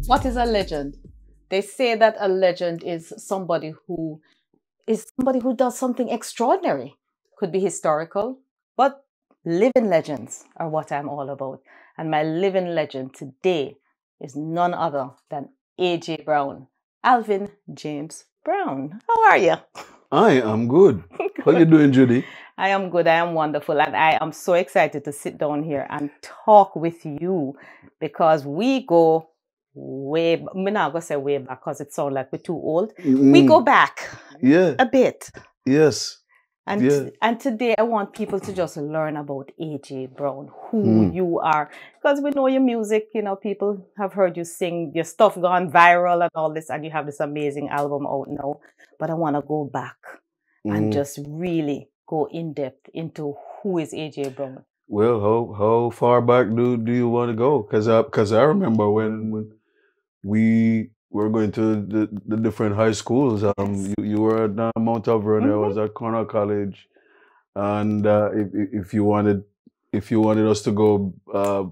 What is a legend? They say that a legend is somebody who does something extraordinary. Could be historical, but living legends are what I'm all about. And my living legend today is none other than AJ Brown, Alvin James Brown. How are you? I am good. How you doing, Judy? I am good. I am wonderful. And I am so excited to sit down here and talk with you because we go way, I'm not going to say way back because it sounds like we're too old. We go back Yeah. a bit. Yes. And, Yeah. and today I want people to just learn about AJ Brown, who you are. Because we know your music, people have heard you sing, your stuff gone viral and all this, and you have this amazing album out now. But I want to go back and just really go in depth into who is AJ Brown. Well, how far back do you want to go? Because I remember when we were going to the different high schools. You were at Mount Auburn. I was at Cornell College, and if you wanted us to go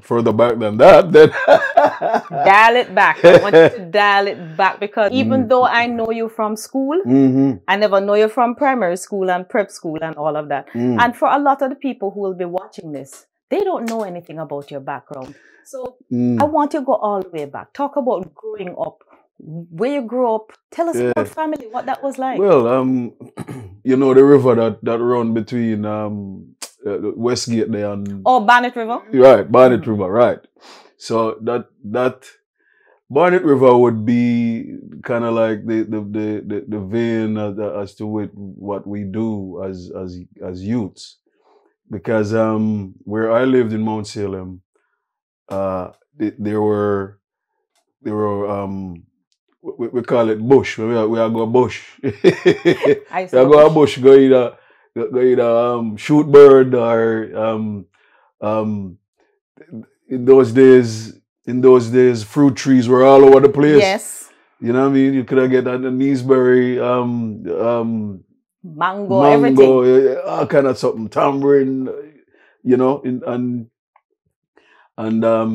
further back than that, then dial it back. I want you to dial it back because even though I know you from school, I never know you from primary school and prep school and all of that. And for a lot of the people who will be watching this, they don't know anything about your background. So I want you to go all the way back. Talk about growing up, where you grew up. Tell us about family, what that was like. Well, the river that run between Westgate there and Barnett River. Right, Barnett River, right. So that Barnett River would be kind of like the vein as to what we do as youths, because where I lived in Mount Salem, there were we call it bush. We are go bush. I We are go a bush. Go either shoot bird or in those days, fruit trees were all over the place. Yes. You know what I mean? You could have get an Neesberry, mango, everything. All kind of something, tamarind,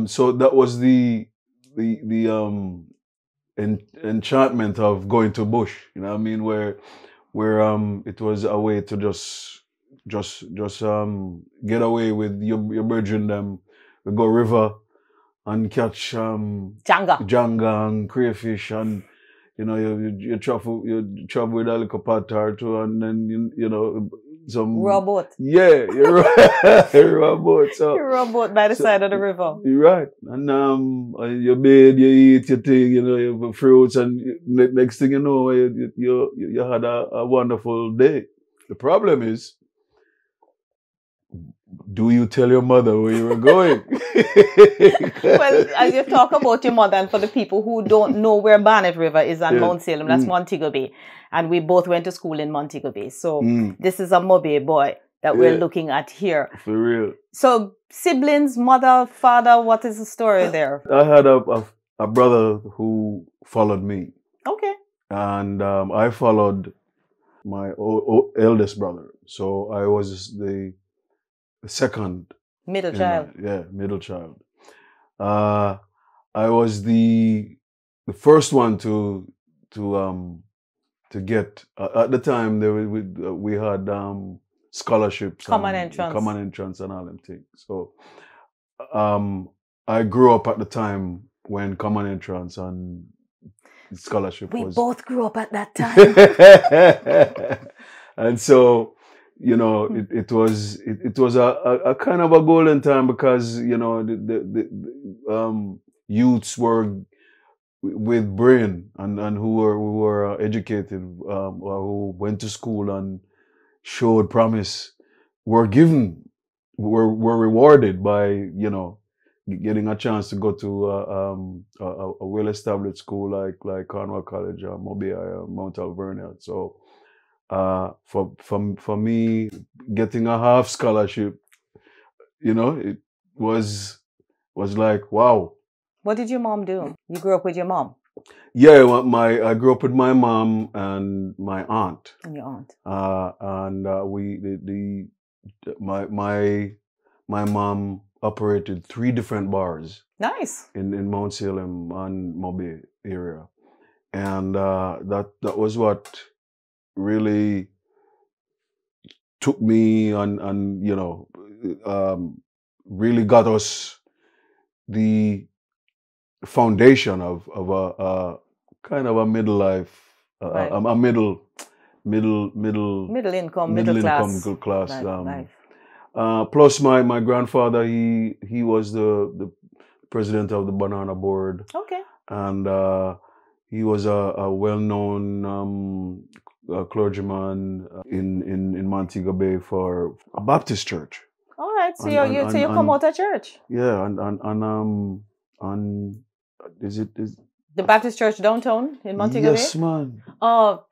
so that was the enchantment of going to bush. You know what I mean? Where it was a way to just get away with your brethren them. We go river and catch janga and crayfish, and you travel with a little pot or two, and then some rowboat. Yeah, you're right. Rowboat. So you rowboat by the side of the river. You're right. And you bathe, you eat your thing, you have fruits, and next thing you know, you had a wonderful day. The problem is, do you tell your mother where you were going? Well, as you talk about your mother, and for the people who don't know where Barnett River is on Mount Salem, that's Montego Bay. And we both went to school in Montego Bay. So this is a Mobay boy that we're looking at here. For real. So siblings, mother, father, what is the story there? I had a brother who followed me. Okay. And I followed my eldest brother. So I was the second middle child. Middle child. I was the first one to get at the time we had scholarships, common entrance and all them things. So I grew up at the time when common entrance and scholarship we was. both grew up at that time. And so it was a kind of a golden time, because the youths were with brain and who were educated, or who went to school and showed promise, were rewarded by getting a chance to go to a well-established school like Cornwall College or Mobay or Mount Alvernia. So for me, getting a half scholarship, it was like, wow. What did your mom do? You grew up with your mom? Yeah, I grew up with my mom and my aunt. And your aunt. And my mom operated 3 different bars. Nice. In Mount Salem and Mobay area. And that was what really took me and you know, really got us the foundation of a kind of a middle life, Right. a middle income, middle class. life. Plus my grandfather, he was the president of the Banana Board. Okay. And he was a well-known clergyman in Montego Bay for a Baptist church. All right, so you come out of church. Yeah, and is the Baptist church downtown in Montego Bay? Yes, man. Oh,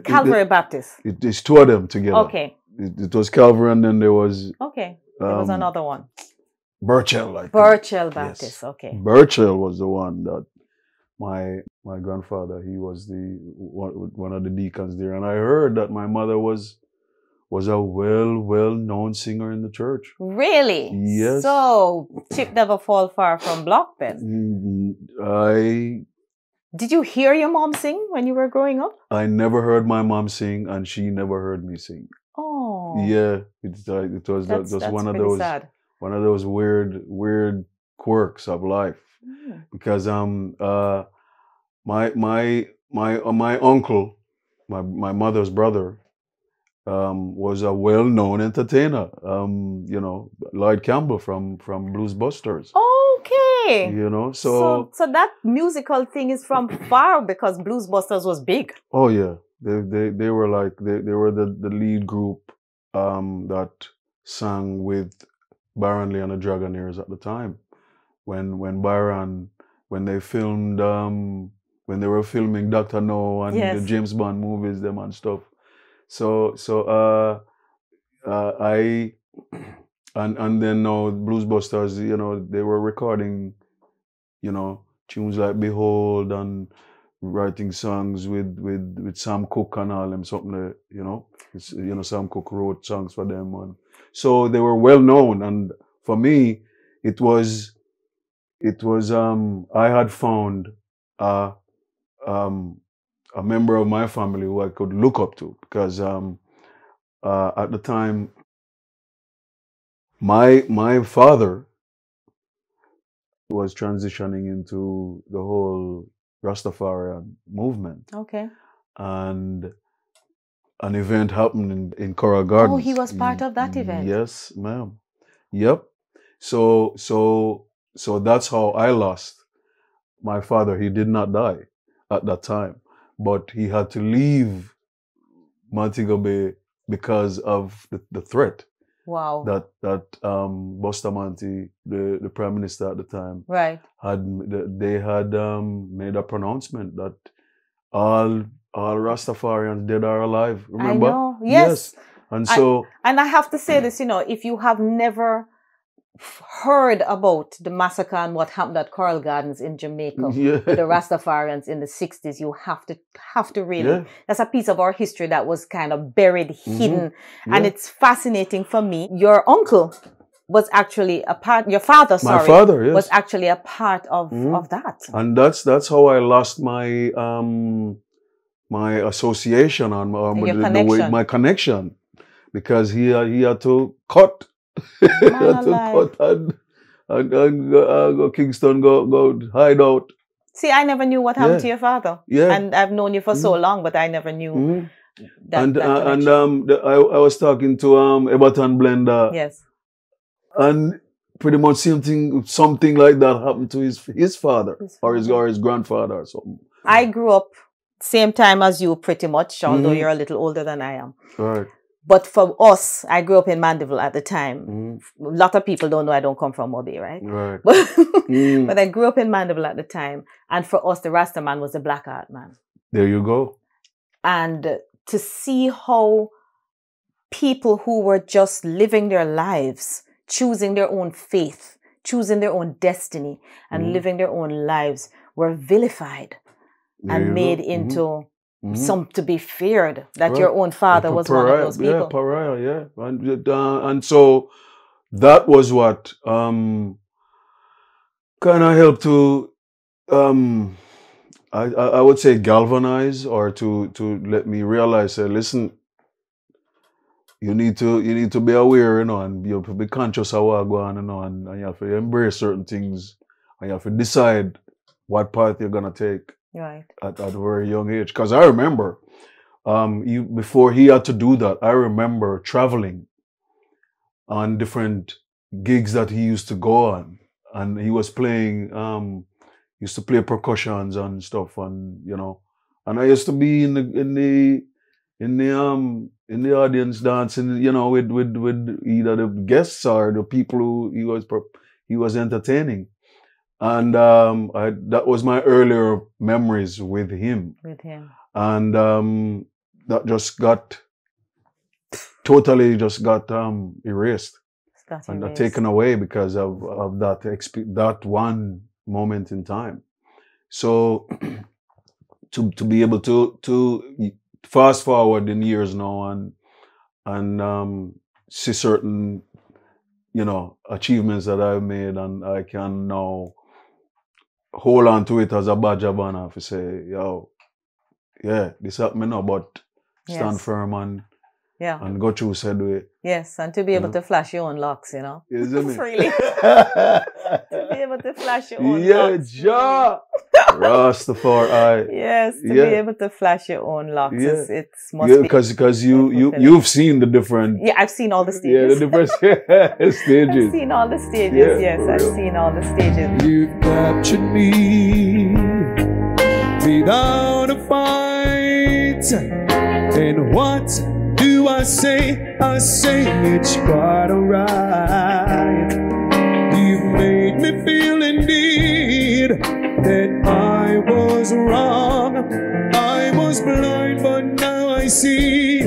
Calvary Baptist. It's 2 of them together. Okay. It was Calvary, and then there was there was another one. Burchell, I think. Burchell Baptist. Yes. Okay. Burchell was the one that my grandfather, he was one of the deacons there, and I heard that my mother was a well-known singer in the church. Really? Yes. So chip never fall far from block then. Did you hear your mom sing when you were growing up? I never heard my mom sing, and she never heard me sing. Oh. Yeah, it was just one of those sad. One of those weird quirks of life. Because my uncle, my mother's brother, was a well-known entertainer. You know, Lloyd Campbell from Blues Busters. Okay. You know, so that musical thing is from far, because Blues Busters was big. Oh yeah, they were like they were the lead group that sang with Byron Lee and the Dragonaires at the time. When they filmed when they were filming Dr. No and the James Bond movies, them and stuff. And then now Blues Busters, you know, they were recording, you know, tunes like Behold and writing songs with Sam Cooke and all them, something that, you know, Sam Cooke wrote songs for them, and so they were well known. And for me, it was I had found a member of my family who I could look up to, because at the time my father was transitioning into the whole Rastafarian movement. Okay. And an event happened in Coral Gardens. Oh, he was part of that event. Yes, ma'am. Yep. So that's how I lost my father. He did not die at that time, but he had to leave Montego Bay because of the threat. Wow. That Bustamante, the prime minister at the time, right, they had made a pronouncement that all Rastafarians, dead or alive. Remember? I know. Yes. And so, and I have to say this, you know, if you have never heard about the massacre and what happened at Coral Gardens in Jamaica with the Rastafarians in the 60s, you have to really, that's a piece of our history that was kind of buried, hidden. And it's fascinating for me. Your uncle was actually a part, your father, sorry. My father, yes. Was actually a part of that. And that's how I lost my my association on my connection, because he had to cut. He had to cut and go Kingston, go hide out. See, I never knew what happened to your father. Yeah. And I've known you for so long, but I never knew that. I was talking to Everton Blender. Yes. And pretty much something like that happened to his father, or his grandfather or something. I grew up same time as you, pretty much, although you're a little older than I am. Right. But for us, I grew up in Mandeville at the time. A lot of people don't know I don't come from Mobay, right? Right. But I grew up in Mandeville at the time. And for us, the Rasta man was the black art man. There you go. And to see how people who were just living their lives, choosing their own faith, choosing their own destiny, and living their own lives were vilified and made into some to be feared, that your own father was one of those people. Yeah, pariah, yeah. And so that was what kind of helped to um, I would say galvanize, or to let me realize, say, listen, you need to be aware, and you have to be conscious of what's going on, and you have to embrace certain things, and you have to decide what path you're gonna take at a very young age. Because I remember, before he had to do that, I remember traveling on different gigs that he used to go on, and he was playing. Used to play percussions and stuff, and and I used to be in the audience dancing, with either the guests or the people who he was entertaining, and that was my earlier memories with him. And that just got totally erased and taken away because of that one moment in time. So to be able to fast forward in years now and see certain achievements that I've made, and I can now hold on to it as a badge of honor to say, yo, yeah, this happened now, but stand firm and go through said way. Yes, and to be able to flash your own locks, Isn't it? Really. To be able to flash your own locks. Yeah, Rastafari. Yes, to be able to flash your own locks. It's must be because you've seen the different. Yeah, I've seen all the stages. Yeah, the different stages. I've seen all the stages. Yes, I've seen all the stages. You've captured me without a fight, and what do I say? I say it's quite alright. You've made me feel indeed that I was wrong. I was blind, but now I see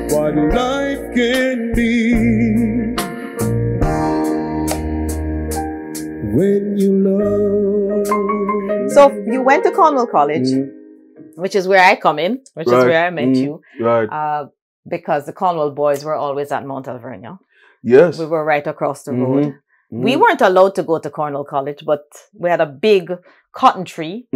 what life can be when you love. So you went to Cornwall College, which is where I come in, which is where I met you. Right. Because the Cornwall boys were always at Mount Alvernia. Yes. We were right across the road. We weren't allowed to go to Cornwall College, but we had a big cotton tree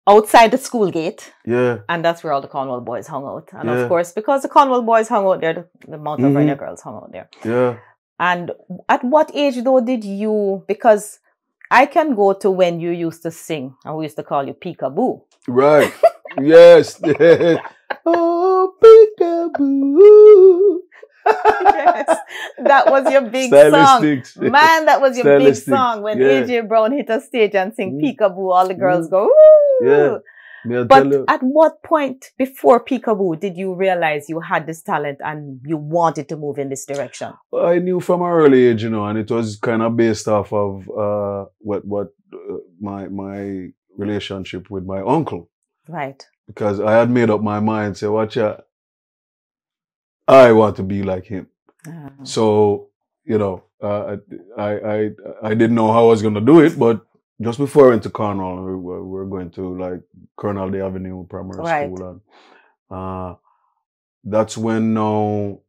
outside the school gate. Yeah. And that's where all the Cornwall boys hung out. And of course, because the Cornwall boys hung out there, the Mount Alvernia girls hung out there. Yeah. And at what age, though, did you... Because I can go to when you used to sing, and we used to call you Peekaboo. Right. Yes. Oh, Peekaboo. Yes, that was your big song. Man, that was your big song. When AJ Brown hit a stage and sing Peekaboo, all the girls go, woo! Yeah. But at what point before Peekaboo did you realize you had this talent and you wanted to move in this direction? I knew from an early age, and it was kind of based off of my relationship with my uncle. Right. Because I had made up my mind, say, watch out, I want to be like him. So, I didn't know how I was going to do it, but just before I went to Cornwall, we were going to Colonel Day Avenue Primary School. And that's when now,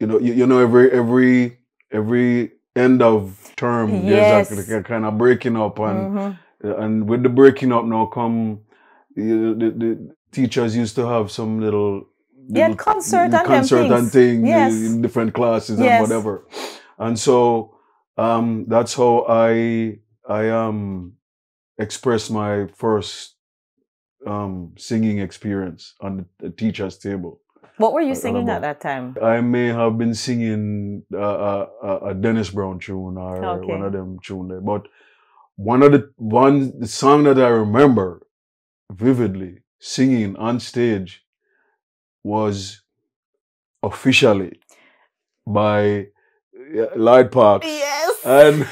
every end of term, there's a kind of breaking up. And with the breaking up now come, the teachers used to have some little concert and things in different classes and whatever. And so that's how I expressed my first singing experience on the teacher's table. What were you singing at that time? I may have been singing a Dennis Brown tune or one of them tune there. But the song that I remember vividly singing on stage was Officially by Lloyd Parks. Yes. And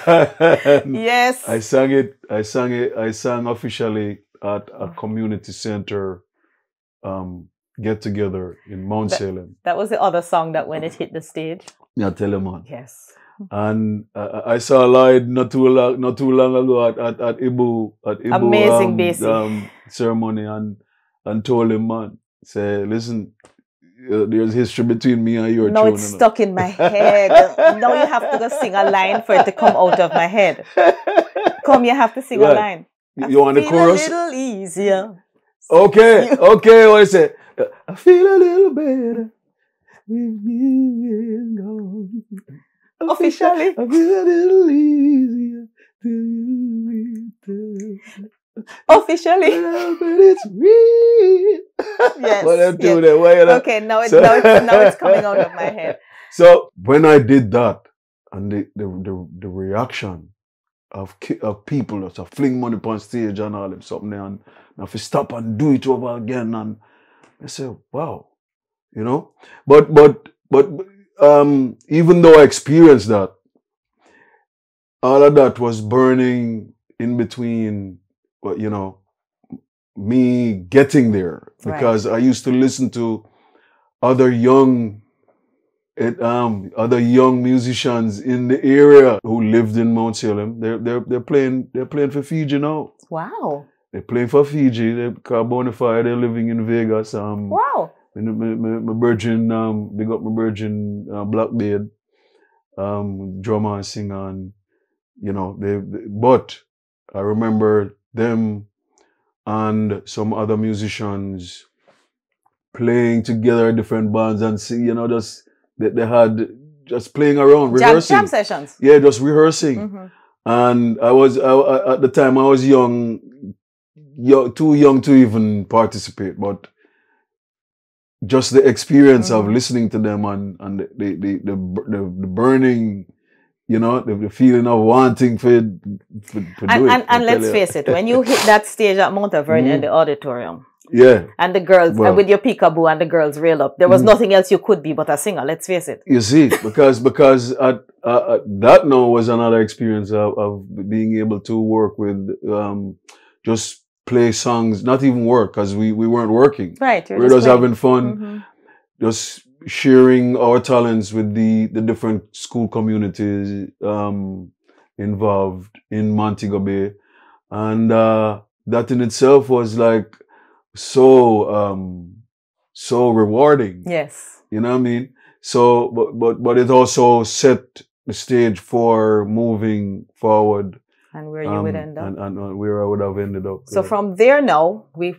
yes. I sang Officially at a community center get together in Mount Salem. That was the other song that when it hit the stage. Yeah, tell him on. Yes. And I saw Lloyd not too long ago at Ibu amazing basic ceremony and told him, man, say, listen, there's history between me and your No, tune. it's stuck in my head. Now you have to go sing a line for it to come out of my head. Come, you have to sing a line. You want the chorus? A little easier. Okay, okay, what is it? I feel a little better with you gone. Officially. I feel a little easier to you. Officially. But it's real. Yes. Okay, now it's coming out of my head. So when I did that, and the reaction of people that are fling money on stage and all them something, and if you stop and do it over again, and I say, wow, you know. But even though I experienced that, all of that was burning in between, you know, me getting there, because I used to listen to other young musicians in the area who lived in Mount Salem. They're playing for Fiji now. Wow. They're playing for Fiji. They're Carbonify. They're living in Vegas. Wow. My virgin, big up my virgin Blackbeard, drummer and singer, and you know but I remember them and some other musicians playing together in different bands and see, you know, just they had just playing around, rehearsing. Jam sessions. Yeah, just rehearsing. And I at the time I was young, too young to even participate, but just the experience of listening to them and the burning, you know, the feeling of wanting to do it. And let's face it, when you hit that stage at Mount Vernon in the auditorium, yeah, and the girls, and with your peekaboo and the girls rail up, there was nothing else you could be but a singer, let's face it. You see, because that now was another experience of being able to work with, just play songs, not even work, because we weren't working. Right. We were just having fun, just sharing our talents with the different school communities involved in Montego Bay. And that in itself was like so rewarding. Yes. You know what I mean? So but it also set the stage for moving forward. And where you would end up. And where I would have ended up. So from there now, we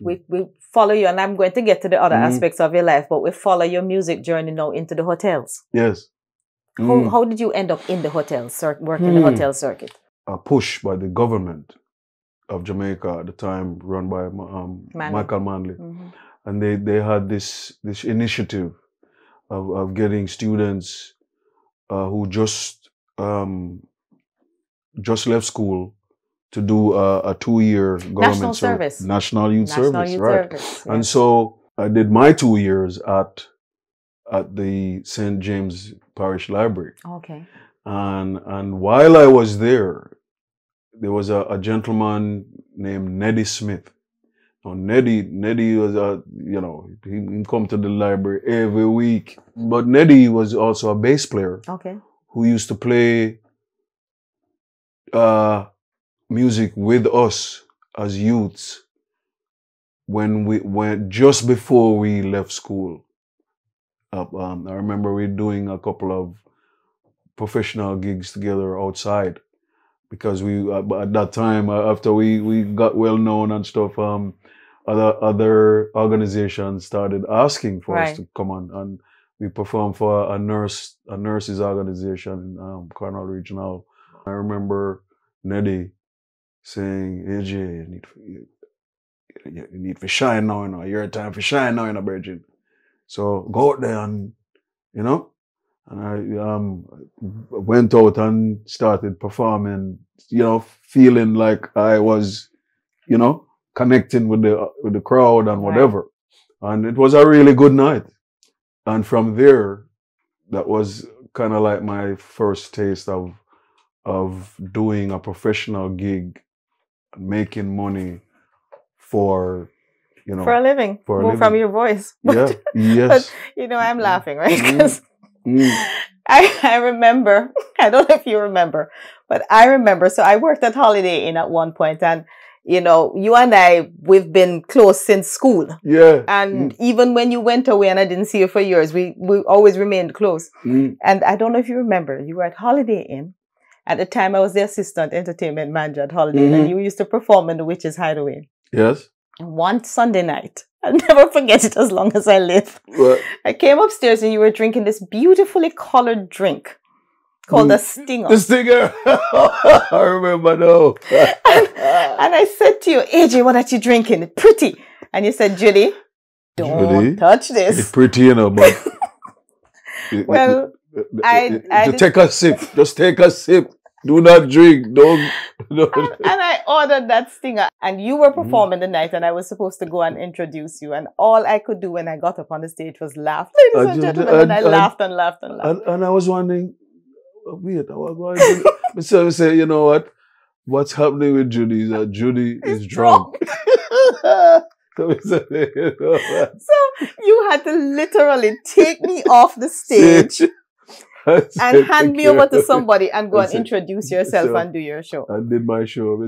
follow you, and I'm going to get to the other aspects of your life, but we follow your music journey now into the hotels. Yes. How did you end up in the hotels, working the hotel circuit? A push by the government of Jamaica at the time, run by Michael Manley. And they had this initiative of getting students who just left school to do a 2-year government service. National Youth Service, right. Yes. And so I did my 2 years at the St. James Parish Library. Okay. And while I was there was a gentleman named Neddy Smith. Now Neddy was he come to the library every week. But Neddy was also a bass player. Okay. Who used to play music with us as youths when just before we left school. I remember we doing a couple of professional gigs together outside, because we at that time, after we got well known and stuff, other organizations started asking for us to come on, and we performed for a nurses organization in Cornwall Regional. I remember Neddy saying, AJ, you need to shine now, you know. Your time for shine now, you know, Virgin. So go out there and, you know, and I went out and started performing, you know, feeling like I was, you know, connecting with the crowd and whatever. And it was a really good night. And from there, that was kind of like my first taste of doing a professional gig, making money for, you know, for a living. From your voice. Yeah. Yes. But, you know, I'm laughing, right? Because I remember, I don't know if you remember, but I remember. So I worked at Holiday Inn at one point, and you know, you and I, we've been close since school. Yeah. And even when you went away and I didn't see you for years, we always remained close. And I don't know if you remember, you were at Holiday Inn. At the time, I was the assistant entertainment manager at Holiday Inn, and you used to perform in the Witches' Hideaway. Yes. One Sunday night, I'll never forget it as long as I live. What? I came upstairs and you were drinking this beautifully colored drink called a Stinger. The Stinger. I remember now. and I said to you, AJ, what are you drinking? Pretty. And you said, Judy, don't touch this. It's pretty, you know, but... Well, just take a sip. Just take a sip. Do not drink. Don't. And I ordered that Stinger. And you were performing the night and I was supposed to go and introduce you. And all I could do when I got up on the stage was laugh. Ladies and gentlemen, and I laughed and laughed and laughed. And I was wondering, wait, so I said, you know what? What's happening with Judy is that Judy is drunk. So you had to literally take me off the stage and hand me over to somebody and go and introduce yourself and do your show. I did my show. I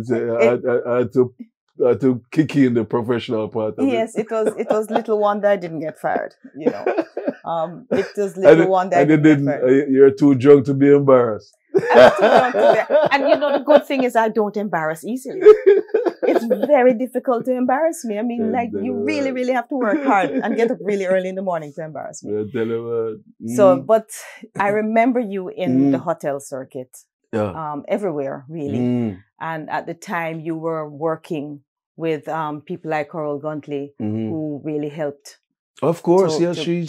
had to kick in the professional part of yes, it was little wonder I didn't get fired. You know, it was little wonder I didn't get fired. You're too drunk to be embarrassed. And you know, the good thing is I don't embarrass easily. It's very difficult to embarrass me. I mean, like, you really, really have to work hard and get up really early in the morning to embarrass me. So, but I remember you in the hotel circuit, everywhere, really. And at the time, you were working with people like Coral Guntley, who really helped. Of course, yes, she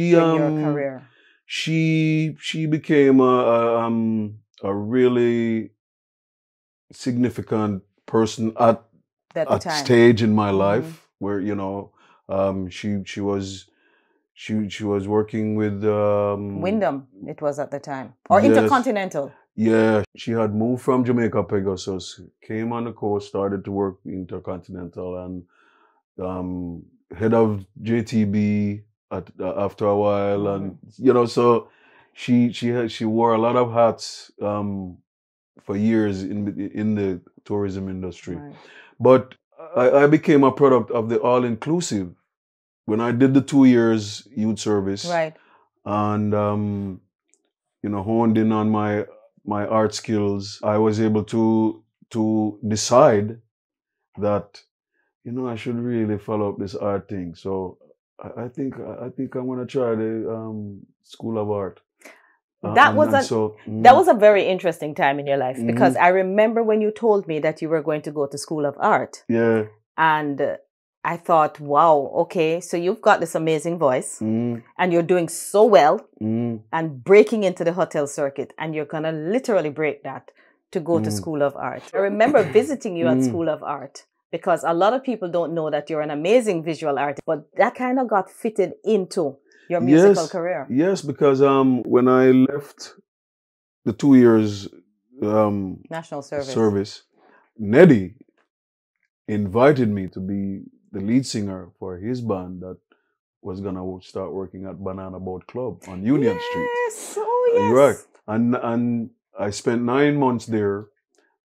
your career. She became a really significant person at stage in my life, where, you know, she was working with Wyndham, it was at the time, or yes. Intercontinental. Yeah, she had moved from Jamaica Pegasus, came on the coast, started to work Intercontinental, and head of JTB after a while, and you know, so she wore a lot of hats for years in the tourism industry. Right. But I became a product of the all-inclusive when I did the 2 years youth service, right? And you know, honed in on my art skills. I was able to decide that, you know, I should really follow up this art thing. So I think I'm gonna try the School of Art. That was a very interesting time in your life, because I remember when you told me that you were going to go to School of Art. Yeah. And I thought, wow, okay, so you've got this amazing voice and you're doing so well and breaking into the hotel circuit, and you're gonna literally break that to go to School of Art. I remember visiting you at School of Art, because a lot of people don't know that you're an amazing visual artist, but that kind of got fitted into your musical career. Yes, because when I left the 2 years national service, Neddy invited me to be the lead singer for his band that was gonna start working at Banana Boat Club on Union Street. Yes, oh yes. Right, and I spent 9 months there,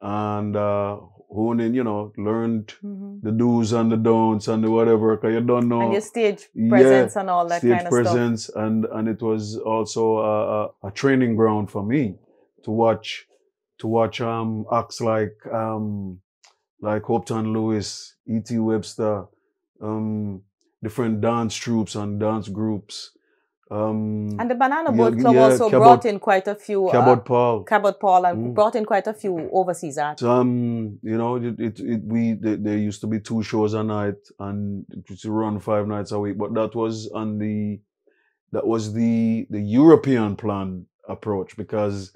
and honing, you know, learned the do's and the don'ts and the whatever, because you don't know. And your stage presence and all that kind of stuff. Stage presence, and it was also a training ground for me to watch acts like Hopetoun Lewis, E.T. Webster, different dance troupes and dance groups. And the Banana Boat Club also brought in quite a few Cabot Paul and brought in quite a few overseas artists. You know, there used to be 2 shows a night, and it used to run 5 nights a week. But that was the European plan approach, because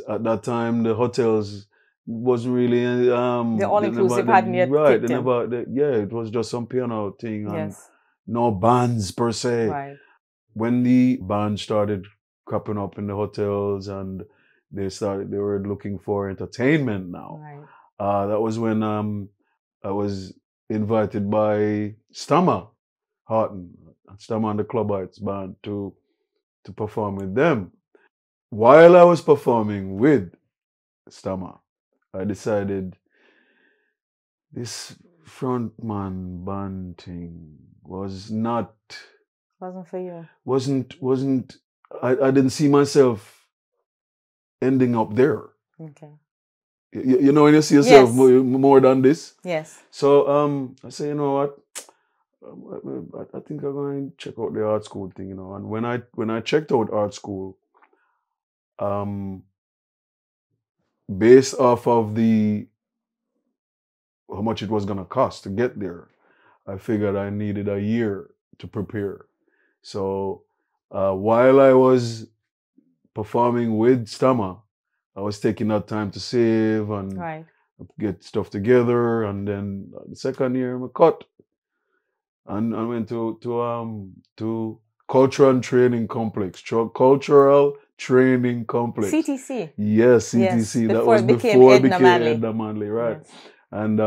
at that time the hotels wasn't really the all-inclusive hadn't yet right. It was just some piano thing and no bands per se. Right. When the bands started cropping up in the hotels and they were looking for entertainment now. Right. That was when I was invited by Stammer Horton, Stammer and the Clubbites band to perform with them. While I was performing with Stammer, I decided this frontman band thing was not Wasn't for you. wasn't I didn't see myself ending up there. Okay. You know, when you see yourself Yes. more than this. Yes. So I say, you know what? I think I'm going to check out the art school thing, you know. And when I checked out art school, based off of how much it was gonna cost to get there, I figured I needed a year to prepare. So while I was performing with Stammer, I was taking that time to save and Right. get stuff together. And then the second year, I cut and I went to Cultural Training Complex. Cultural Training Complex. CTC. Yes, CTC. Yes, That before was it became before it Edna became Manley. Edna Manley, right? Yes. And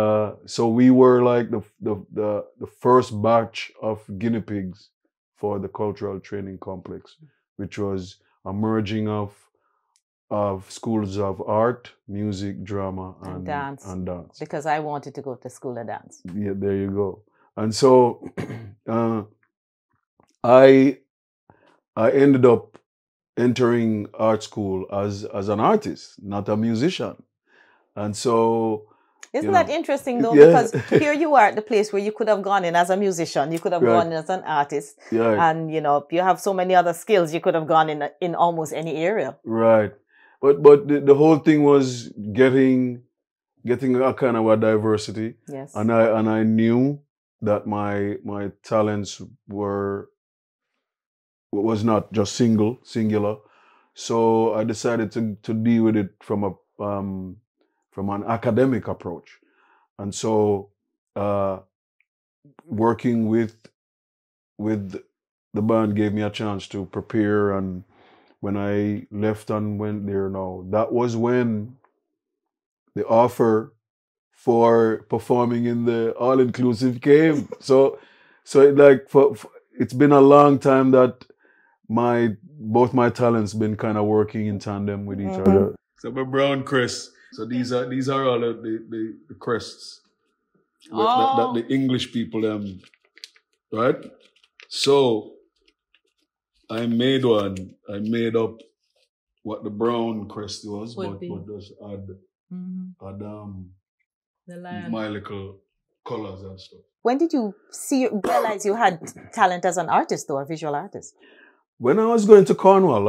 so we were like the first batch of guinea pigs for the Cultural Training Complex, which was a merging of schools of art, music, drama, And dance. and dance. Because I wanted to go to school of dance. Yeah, there you go. And so I ended up entering art school as an artist, not a musician. And so Isn't that interesting though? yeah. Because here you are at the place where you could have gone in as a musician, you could have Right. gone in as an artist, Yeah. and you know, you have so many other skills. You could have gone in almost any area. Right. But the whole thing was getting a kind of a diversity. Yes. And I knew that my talents was not just singular. So I decided to deal with it from an academic approach. And so working with the band gave me a chance to prepare, and when I left and went there now, that was when the offer for performing in the all-inclusive came. So it's been a long time that both my talents been kind of working in tandem with each other. So my brown crest. So these are all the crests that the English people right. So I made one. I made up what the brown crest was, but just add the lion. my little colors and stuff. When did you realize you had talent as an artist, though, a visual artist? When I was going to Cornwall,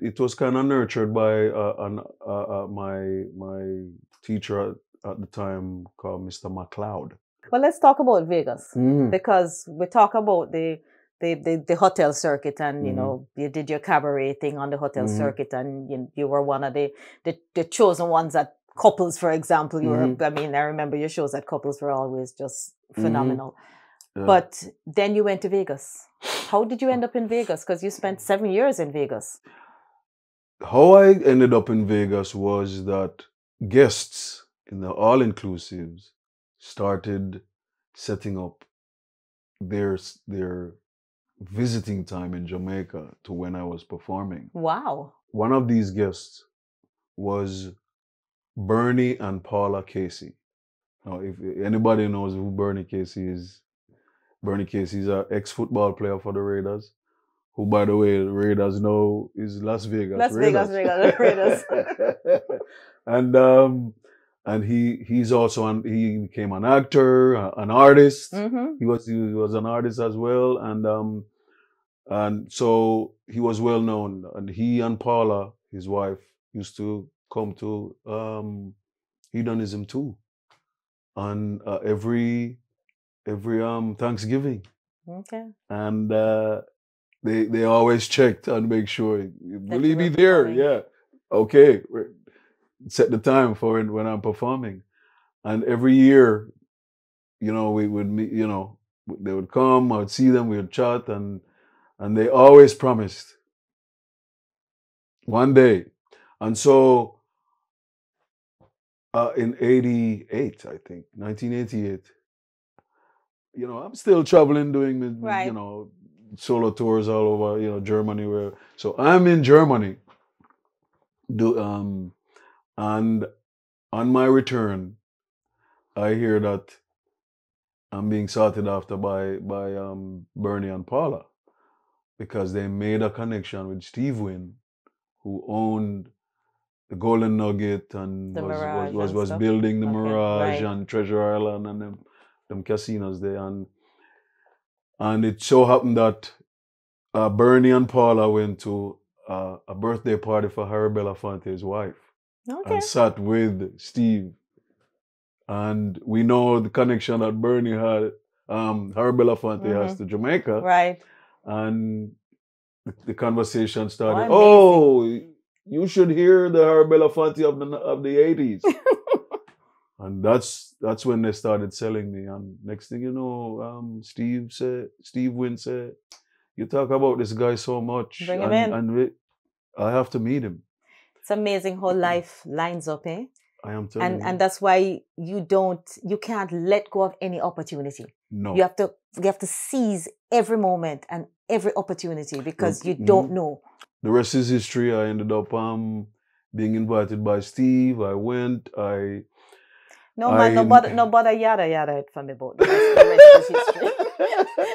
it was kind of nurtured by my teacher at the time called Mr. MacLeod. Well, let's talk about Vegas because we talk about the hotel circuit, and you know, you did your cabaret thing on the hotel circuit, and you were one of the chosen ones at Couples, for example. You were, I mean, I remember your shows at Couples were always just phenomenal. Yeah. But then you went to Vegas. How did you end up in Vegas? Because you spent 7 years in Vegas. How I ended up in Vegas was that guests in the all-inclusives started setting up their visiting time in Jamaica to when I was performing. Wow. One of these guests was Bernie and Paula Casey. Now, if anybody knows who Bernie Casey is an ex-football player for the Raiders, who, by the way, the Raiders know is Las Vegas Raiders. Raiders. And he's also he became an actor, an artist. He was an artist as well, and so he was well known. And he and Paula, his wife, used to come to hedonism too, on every Thanksgiving. Okay. And they always checked and make sure, will he be there? Performing. Yeah. Okay. Set the time for it when I'm performing. And every year, you know, we would meet, you know, they would come, I would see them, we would chat, and they always promised one day. And so in 88, I think, 1988, you know, I'm still traveling, doing, you know, solo tours all over, you know, Germany. So I'm in Germany, and on my return, I hear that I'm being sorted after by Bernie and Paula because they made a connection with Steve Wynn, who owned the Golden Nugget and The Mirage and was stuff. building the Okay, Mirage right. and Treasure Island and them casinos there. And it so happened that Bernie and Paula went to a birthday party for Harry Belafonte's wife Okay. and sat with Steve. And we know the connection that Bernie had, Harry Belafonte has to Jamaica. Right. And the conversation started. Oh, You should hear the Harry Belafonte of the 80s. And that's when they started selling me. And next thing you know, Steve Wynn said, you talk about this guy so much. Bring him in. And I have to meet him. It's amazing how life lines up, eh? I am telling you. And that's why you can't let go of any opportunity. No. You have to seize every moment and every opportunity because you don't know. The rest is history. I ended up being invited by Steve. I went. No bother yada it from about the rest is history.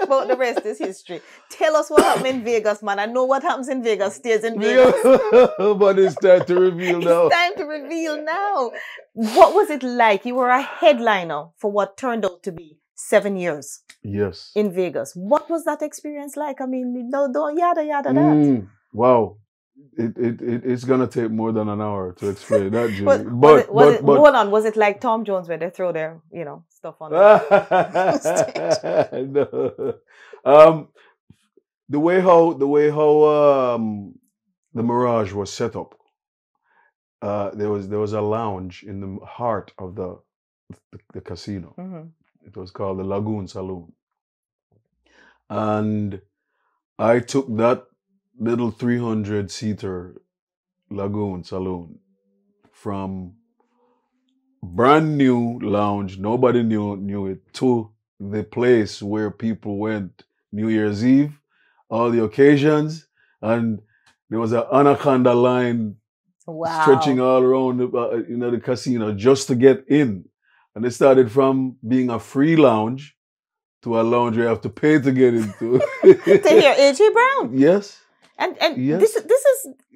About the rest is history. Tell us what happened in Vegas, man. I know what happens in Vegas stays in Vegas. But it's time to reveal now. It's time to reveal now. What was it like? You were a headliner for what turned out to be 7 years. Yes. In Vegas. What was that experience like? I mean, don't yada that. Wow. It's gonna take more than an hour to explain that, Jimmy. But hold on, was it like Tom Jones where they throw their, stuff on the stage? No. The way how the Mirage was set up, there was a lounge in the heart of the casino. Mm-hmm. It was called the Lagoon Saloon. And I took that little 300-seater Lagoon Saloon from brand new lounge, nobody knew it, to the place where people went New Year's Eve, all the occasions, and there was an anaconda line stretching all around the casino just to get in. And it started from being a free lounge to a lounge you have to pay to get into. To hear A.J. Brown. Yes. And yes. this is,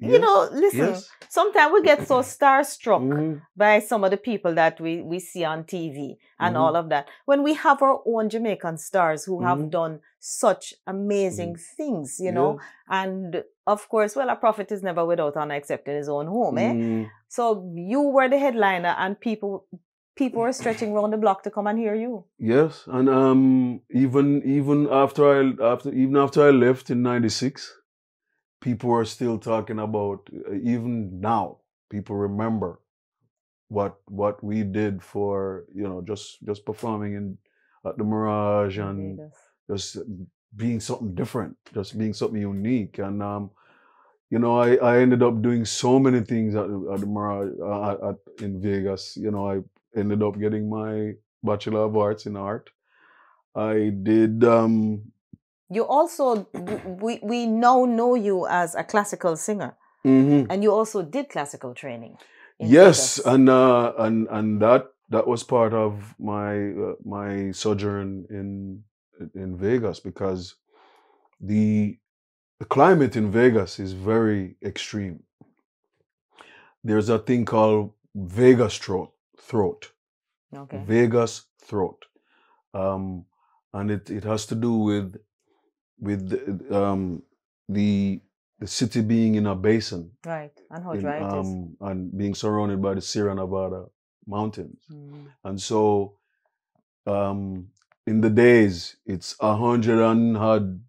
listen, yes. Sometimes we get so starstruck by some of the people that we see on TV and all of that. When we have our own Jamaican stars who have done such amazing things, and of course, a prophet is never without honor except in his own home, eh? So you were the headliner and people were stretching around the block to come and hear you. Yes, and even after I left in '96, people are still talking about. Even now, people remember what we did for just performing at the Mirage and just being something different, just being something unique, and I ended up doing so many things at the Mirage in Vegas. I ended up getting my Bachelor of Arts in Art. I did. You also, we now know you as a classical singer, and you also did classical training. Yes, and that was part of my sojourn in Vegas because the climate in Vegas is very extreme. There's a thing called Vegas throat. Okay. Vegas throat, and it has to do with the city being in a basin, right, and how dry it is, and being surrounded by the Sierra Nevada mountains, and so in the days it's 100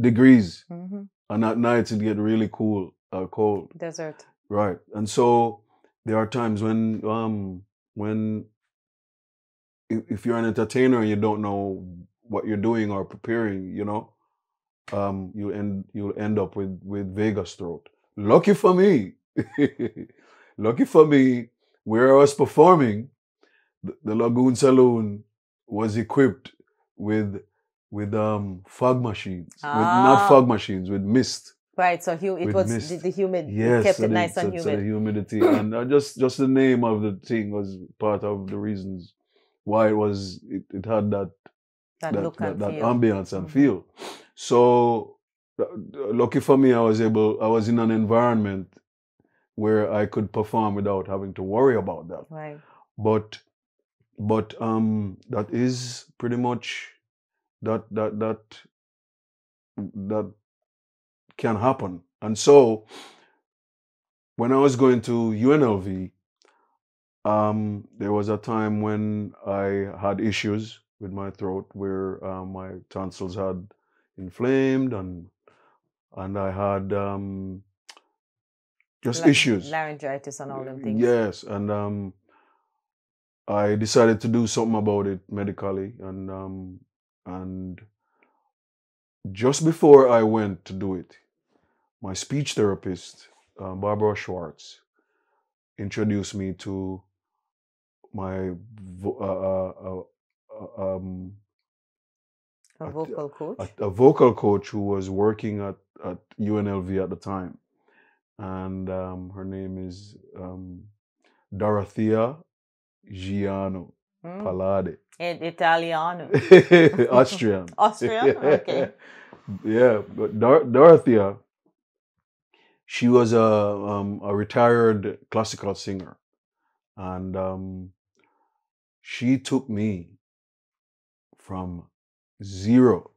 degrees, and at night it get really cold. Desert. Right, and so there are times when if you're an entertainer and you don't know what you're doing or preparing, you'll end up with Vegas throat. Lucky for me, where I was performing, the Lagoon Saloon was equipped with fog machines, not fog machines, with mist. Right, so it was the humid, yes, kept it nice and humid. So the humidity, and just the name of the thing was part of the reasons why it had that ambience and feel. So lucky for me, I was in an environment where I could perform without having to worry about that. Right. But that is pretty much that can happen. And so when I was going to UNLV, there was a time when I had issues with my throat where my tonsils had inflamed and I had just issues. Laryngitis and all them things. Yes, and I decided to do something about it medically, and just before I went to do it, my speech therapist, Barbara Schwartz, introduced me to my vocal coach? A vocal coach who was working at UNLV at the time. And her name is Dorothea Giano Palade. Italiano. Austrian. Austrian? Okay. Yeah, but Dorothea, she was a retired classical singer. And she took me from 0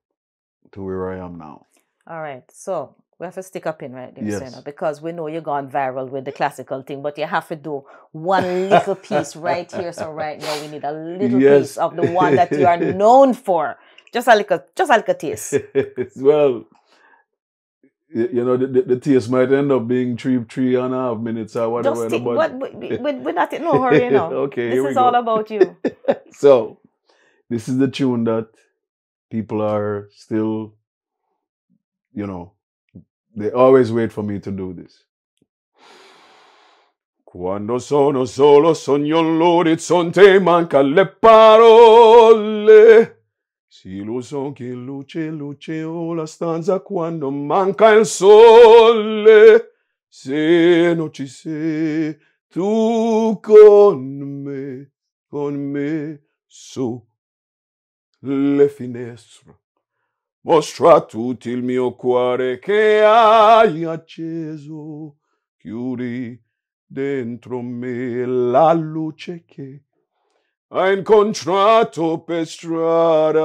to where I am now. All right. So we have to stick up in right there, yes. because we know you're gone viral with the classical thing, but you have to do one little piece right here. So right now we need a little piece of the one that you are known for. Just like a taste. Well, you know, the taste might end up being 3.5 minutes or whatever. Just but we're not in no hurry, you know. Okay, this is all about you. So, this is the tune that people are still, you know, they always wait for me to do this. Quando sono solo sogno l'orizzonte, manca le parole. Sì, lo so che luce o la stanza quando manca il sole. Se non ci sei tu con me, su le finestre. Mostra a tutti il mio cuore che hai acceso. Chiudi dentro me la luce che hai incontrato per strada.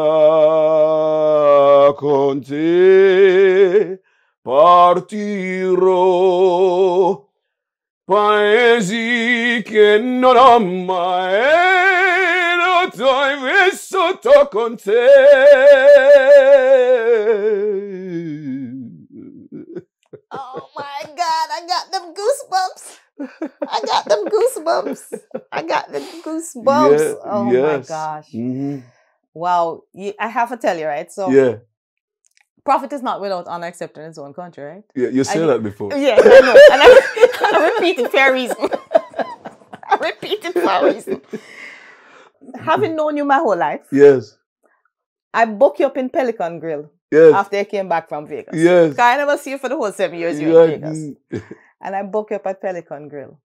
Con te partirò, paesi che non ho mai vissuto con te. Oh my God, I got them goosebumps. I got them goosebumps. Yeah, oh my gosh. Mm-hmm. Wow. I have to tell you, right? So yeah. Prophet is not without honor except in his own country, right? Yeah, you said that before. Yeah, I know. And I repeat it for a reason. I repeat it for a reason. Having known you my whole life. Yes. I booked you up in Pelican Grill. Yes. After I came back from Vegas. Yes. Because I never see you for the whole 7 years you were in Vegas. And I booked you up at Pelican Grill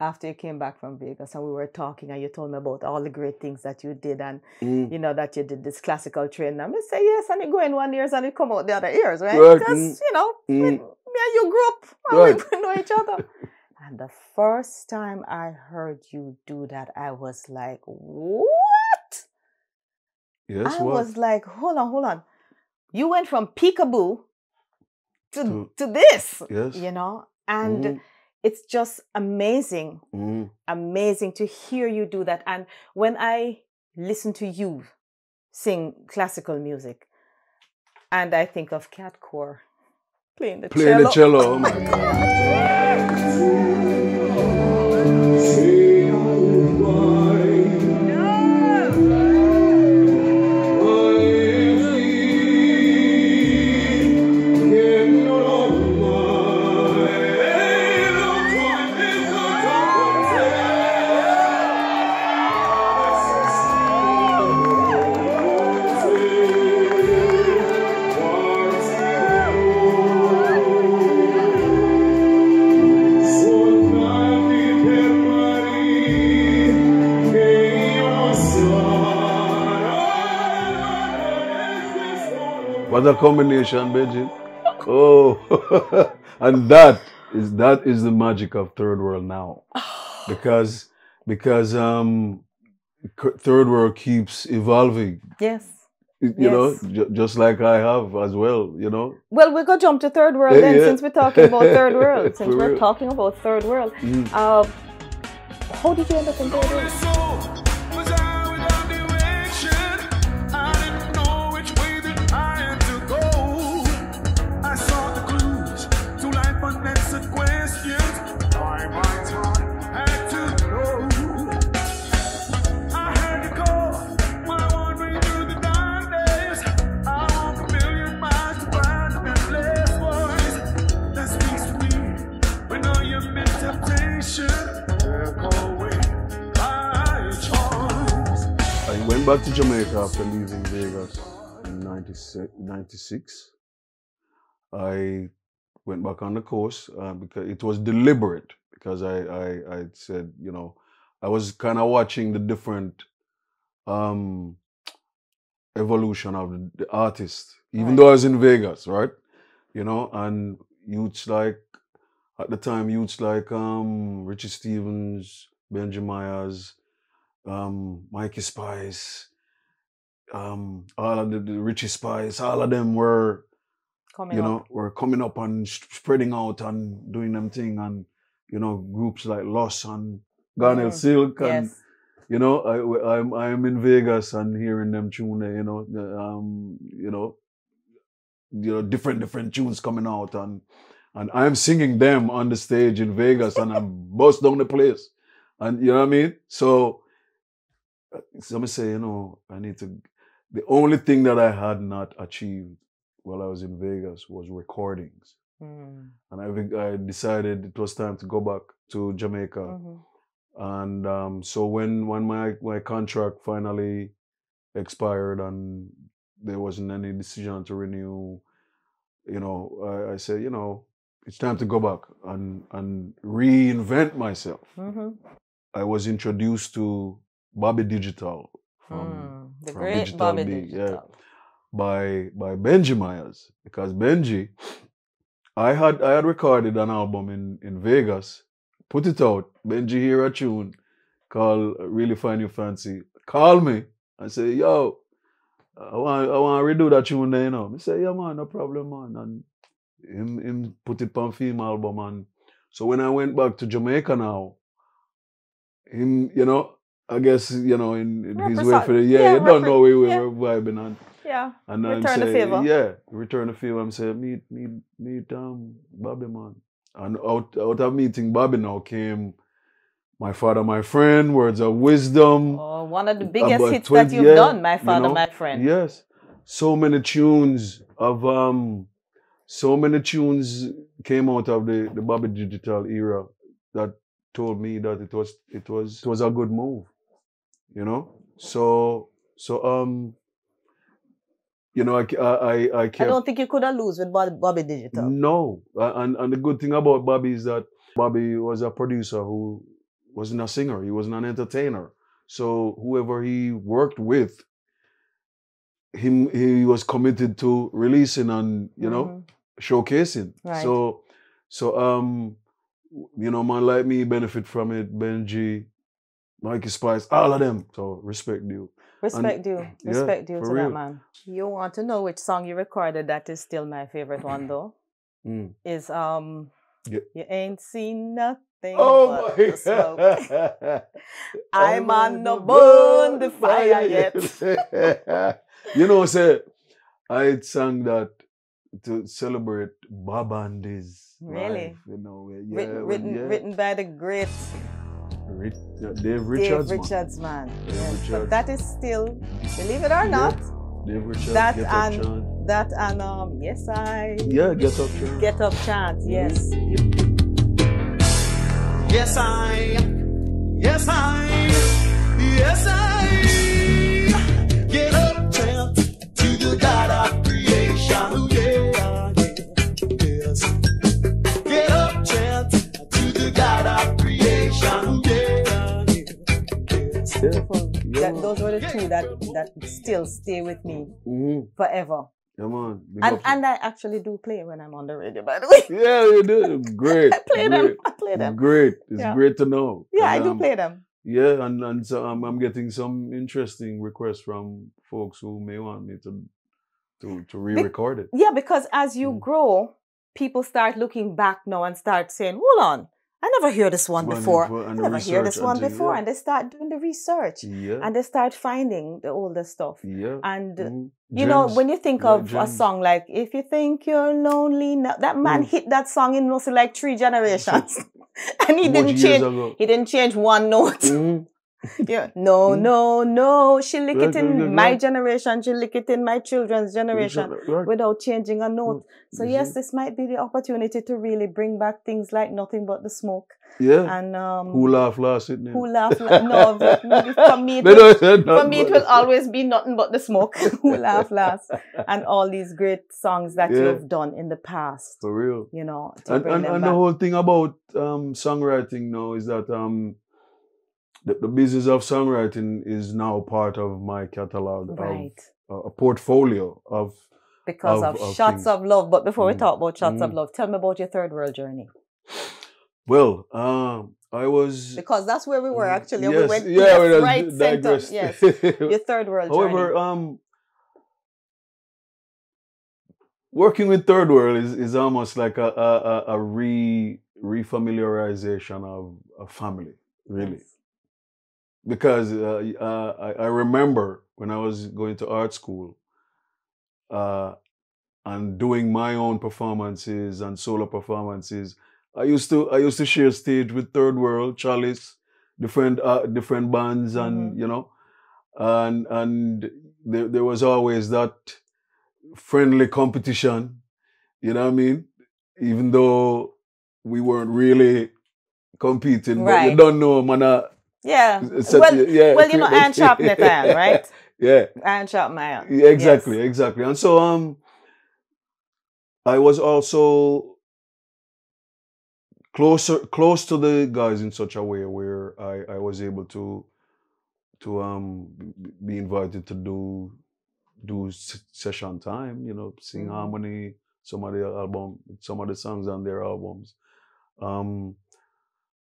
after you came back from Vegas. And we were talking and you told me about all the great things that you did and, you know, that you did this classical training. And I say, yes, and you go in one ear and you come out the other ears, right? Because, you know, me and you grew up and we know each other. And the first time I heard you do that, I was like, what? Yes, I was like, hold on. You went from peekaboo to this, yes. You know, and it's just amazing, amazing to hear you do that. And when I listen to you sing classical music, and I think of Cat Core playing the cello. Oh my God. What a combination, Benji. Oh, and that is the magic of third world now, because third world keeps evolving. Yes. You know, just like I have as well, you know. Well, we're going to jump to third world then, since we're talking about third world. Since we're talking about third world. How did you end up in third world? I went back to Jamaica after leaving Vegas in 96. I went back on the coast because it was deliberate, because I said, you know, I was kind of watching the different evolution of the artist, even though I was in Vegas, right? You know, and youths like, at the time, youths like Richie Stevens, Benji Myers, Mikey Spice, all of the Richie Spice, all of them were coming up and spreading out and doing them thing, and you know, groups like Loss and Garnell Silk, and you know, I'm in Vegas and hearing them tune, you know, different tunes coming out, and I'm singing them on the stage in Vegas, and I'm bust down the place, and you know what I mean. So me say, you know, I need to. The only thing that I had not achieved while I was in Vegas was recordings, and I decided it was time to go back to Jamaica, and so when my contract finally expired and there wasn't any decision to renew, you know, I said, you know, it's time to go back and reinvent myself. I was introduced to Bobby Digital from great Digital Bobby B, Digital. by Benji Myers, because Benji, I had recorded an album in Vegas, put it out. Benji hear a tune called Really Find You Fancy, call me and say, yo, I want to redo that tune there, you know. I say, yeah man, no problem, man. And him put it on film album, and so when I went back to Jamaica now, him, you know, I guess, you know, in his way for the you don't know we were vibing on. And return the favor. Yeah, return the favor. I'm saying meet Bobby, man. And out of meeting Bobby now came My Father, My Friend, Words of Wisdom. Oh, one of the biggest hits that you've done, My Father, you know, My Friend. Yes. So many tunes came out of the Bobby Digital era that told me that it was a good move. You know? So you know, I kept, I don't think you could have lose with Bobby Digital. No. And the good thing about Bobby is that Bobby was a producer who wasn't a singer. He wasn't an entertainer. So whoever he worked with, he was committed to releasing and, you know, showcasing. Right. So you know, man like me benefit from it. Benji, Mikey Spice, all of them. So respect due. Respect due to that man. You want to know which song you recorded that is still my favorite one though? Is You Ain't Seen Nothing but the smoke. I'm on the bonfire yet. You know, say I sang that to celebrate Bob Andy's life, you know, written by the great Dave Richards, man. Yes, but that is still, believe it or not, Dave Richards, that Get and Yes I Get Up Chant. Yes. Yes I Get up chant to the God of creation. Yes. Get up chant to the God of creation. Those were the two that still stay with me forever. Yeah, man. And I actually do play when I'm on the radio, by the way. Yeah, you do. Great. I play them. I play them. Great. It's great to know. Yeah, I do play them. Yeah, and so I'm getting some interesting requests from folks who may want me to re-record it. Yeah, because as you grow, people start looking back now and start saying, hold on, I never heard this one before. I never heard this one before. And they start doing the research. Yeah. And they start finding the older stuff. Yeah. And, you know, when you think of a song like, if you think you're lonely now, that man hit that song in mostly like 3 generations. And he didn't change one note. Yeah. No, no, no. She lick it in my generation. She lick it in my children's generation without changing a note. So yes, this might be the opportunity to really bring back things like Nothing But the Smoke. Yeah. And Who Laugh Last? Who Laugh Last? No, for me it will always be Nothing But the Smoke. Who Laugh Last? And all these great songs that you've done in the past. For real. You know. And the whole thing about songwriting now is that the business of songwriting is now part of my catalog, of a portfolio of Shots of Love. But before we talk about Shots of Love, tell me about your third world journey. Well, I was... Because that's where we were actually. Yes, we went right center. Yes, your third world journey. However, working with Third World is almost like a refamiliarization of a family, really. Yes. Because I remember when I was going to art school and doing my own performances and solo performances, I used to share stage with Third World, Chalice, different bands, and you know, and there was always that friendly competition, you know what I mean? Even though we weren't really competing, but you don't know, man. Yeah. Well, you know, iron sharpen iron, right? Yeah. Iron sharpen iron. Yeah, exactly, exactly. And so I was also close to the guys in such a way where I was able to be invited to do session time, you know, sing harmony, some of the songs on their albums.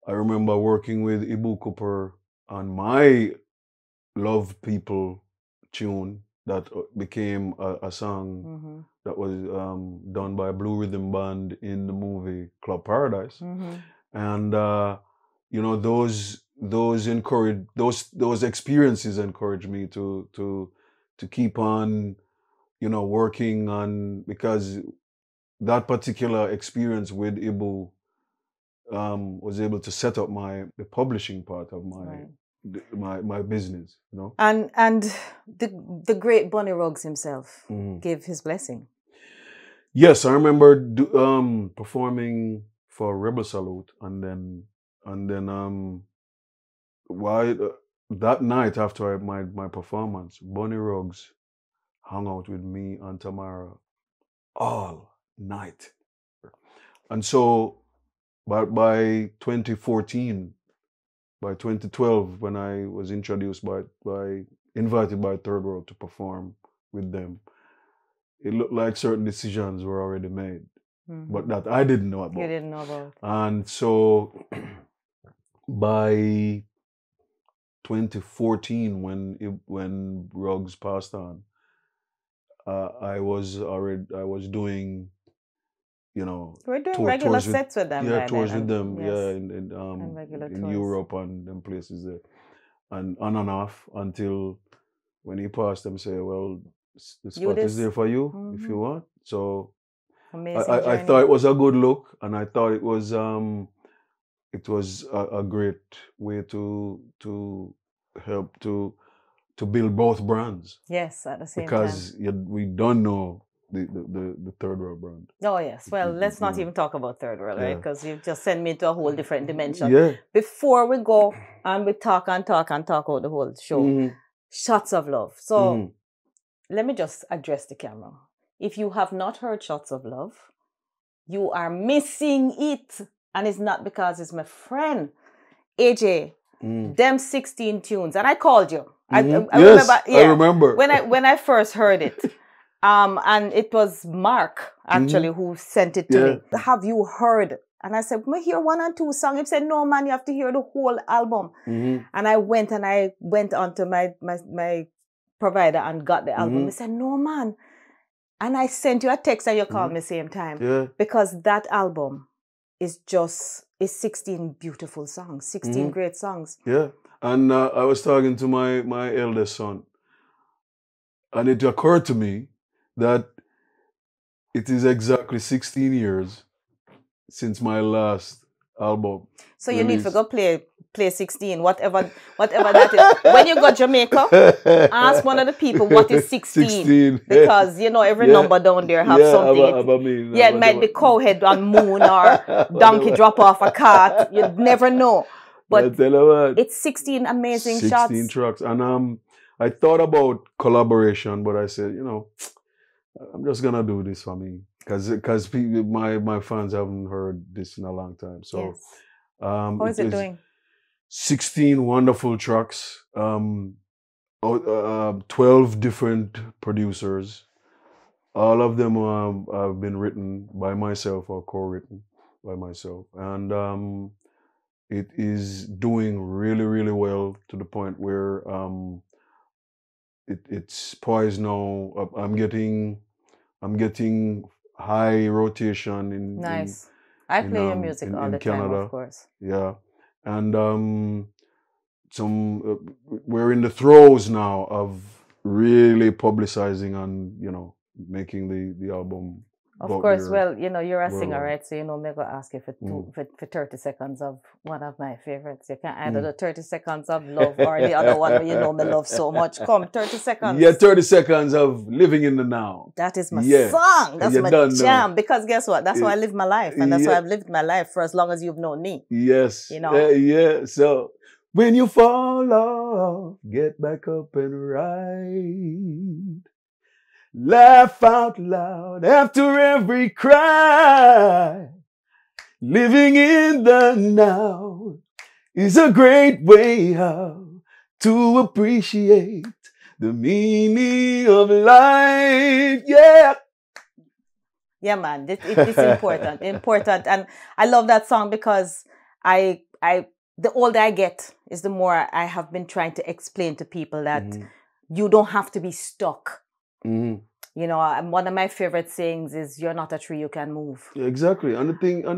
I remember working with Ibu Cooper on my Love People tune that became a song that was done by a Blue Rhythm Band in the movie Club Paradise. And you know, those experiences encouraged me to keep on, you know, working on, because that particular experience with Ibu was able to set up the publishing part of my business, you know. And the great Bunny Ruggs himself gave his blessing. Yes, I remember performing for Rebel Salute, and then that night after my performance, Bunny Ruggs hung out with me and Tamara all night, and so. But by 2014, by 2012, when I was introduced invited by Third World to perform with them, it looked like certain decisions were already made, but that I didn't know about. You didn't know about. And so by 2014, when Ruggs passed on, I was doing, you know, we're doing regular sets with them. Yeah, tours with them. Yeah, in Europe and them places there, and on and off until when he passed. Them say, well, the spot is there for you if you want. So I thought it was a good look, and I thought it was a great way to help to build both brands. Yes, at the same time. Because we don't know the Third World brand. Oh yes. Well, let's not even talk about Third World, right? Because you've just sent me to a whole different dimension. Yeah. Before we go and we talk about the whole show, Shots of Love. So let me just address the camera. If you have not heard Shots of Love, you are missing it, and it's not because it's my friend AJ. Them 16 tunes, and I called you. I remember. Yeah, I remember when I first heard it. And it was Mark actually who sent it to me. Have you heard? And I said, "We hear 1 and 2 songs." He said, "No, man, you have to hear the whole album." And I went onto my provider and got the album. He said, "No, man." And I sent you a text and you called me same time. Yeah. Because that album is 16 beautiful songs, 16 great songs. Yeah. And I was talking to my eldest son, and it occurred to me that it is exactly 16 years since my last album. So you need to go play 16, whatever that is. When you go to Jamaica, ask one of the people what is 16. Because, you know, every number down there have something. It might be cowhead on moon or donkey drop off a cart. You'd never know. But it's 16 amazing 16 shots. 16 tracks. And I thought about collaboration, but I said, you know, I'm just going to do this for me. Because my fans haven't heard this in a long time. So, yes. How is it doing? 16 wonderful tracks, 12 different producers. All of them have been written by myself or co-written by myself. And it is doing really, really well to the point where it's poised now. I'm getting high rotation in nice. I play your music all the Canada. time, of course. Yeah, and we're in the throes now of really publicizing and making the album. Of course, well, you're a singer, right? So me go ask you for 30 seconds of one of my favorites. You can either the 30 seconds of love or the other one where me love so much. Come, 30 seconds. Yeah, 30 seconds of living in the now. That is my song. That's my jam. Know. Because guess what? That's why I live my life. And that's why I've lived my life for as long as you've known me. Yes. Yeah. So when you fall off, get back up and ride. Laugh out loud after every cry. Living in the now is a great way how to appreciate the meaning of life. Yeah. Yeah, man. It's important. Important. And I love that song because the older I get is the more I have been trying to explain to people that you don't have to be stuck. One of my favorite sayings is "You're not a tree, you can move." Yeah, exactly. And the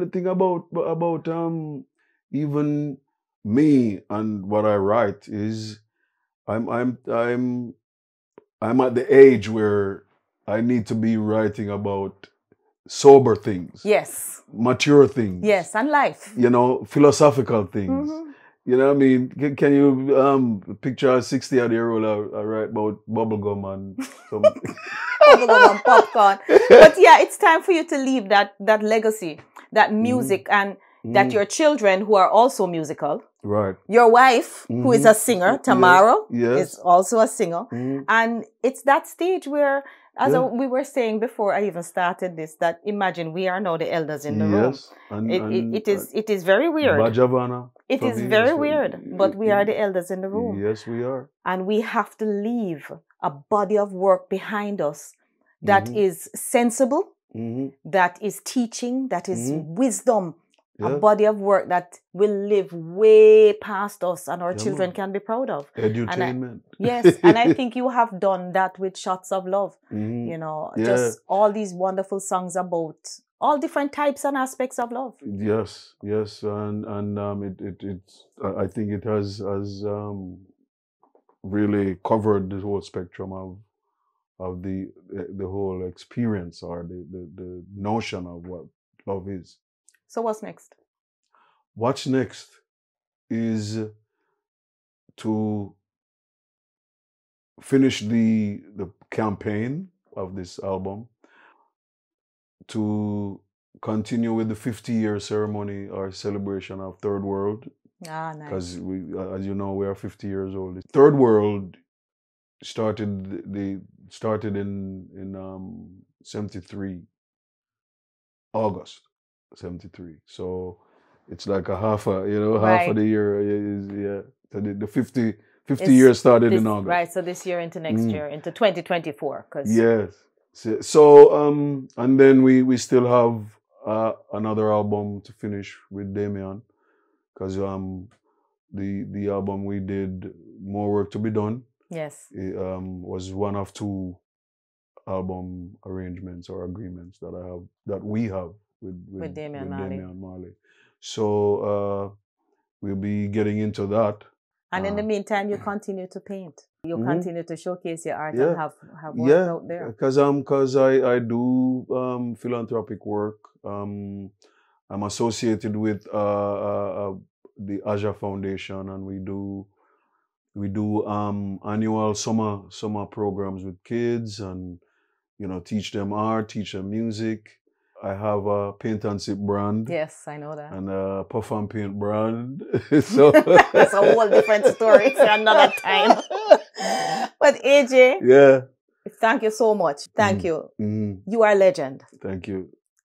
thing about even me and what I write is I'm at the age where I need to be writing about sober things. Yes. Mature things. Yes, and life. Philosophical things. You know what I mean? Can you picture a 60-year-old I write about bubblegum and some bubblegum and popcorn? But yeah, it's time for you to leave that legacy, that music, and that your children who are also musical. Right. Your wife, who is a singer, Tamara, yes. is also a singer. And it's that stage where, as we were saying before I even started this, that imagine we are now the elders in the room. It is very weird. Bajavana. It is very weird, but we are the elders in the room. Yes, we are. And we have to leave a body of work behind us that is sensible, that is teaching, that is wisdom, a body of work that will live way past us and our children can be proud of. Edutainment. Yes, and I think you have done that with Shots of Love. Just all these wonderful songs about all different types and aspects of love. Yes, and I think it has really covered the whole spectrum of the whole experience or the notion of what love is. So what's next? What's next is to finish the campaign of this album, to continue with the 50-year ceremony or celebration of Third World. Ah, nice. Because as you know, we are 50 years old. Third World started in 73, August 73. So it's like half of the year is So the 50 years started in August. Right. So this year into next year, into 2024. Yes. So and then we still have another album to finish with Damien, because the album we did, More Work to Be Done, Yes. it, was one of two album arrangements or agreements that we have with Damian Damian Marley. So we'll be getting into that. And in the meantime, you continue to paint. You continue to showcase your art and have work out there. Because I do philanthropic work. I'm associated with the Aja Foundation, and we do annual summer programs with kids, and teach them art, teach them music. I have a paint and sip brand. Yes, I know that. And a puff and paint brand. So that's a whole different story for another time. But AJ, yeah, thank you so much. Thank you. You are a legend. Thank you.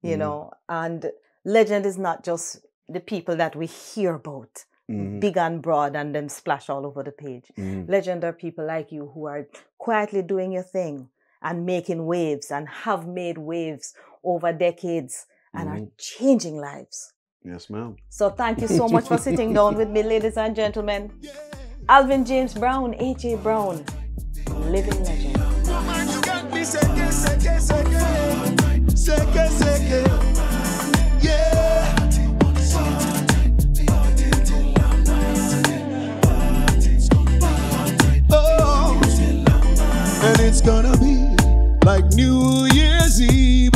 You know, and legend is not just the people that we hear about, big and broad, and then splash all over the page. Legend are people like you who are quietly doing your thing and making waves, and have made waves over decades, and are changing lives. Yes, ma'am. So thank you so much for sitting down with me, ladies and gentlemen. Alvin James Brown, AJ Brown, living legend. You got me seke, seke, seke, seke, yeah. Oh, and it's gonna be like New Year's Eve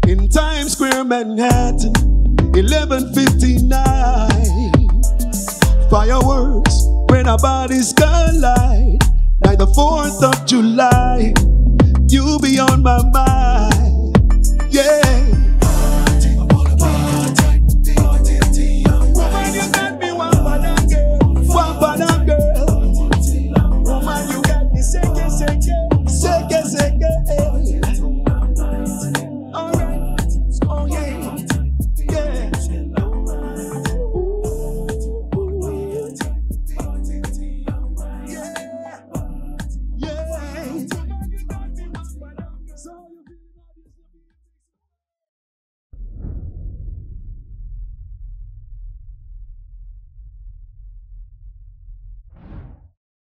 in Times Square, Manhattan, 11:59. Fireworks when our bodies collide, like the 4th of July. You'll be on my mind, yeah.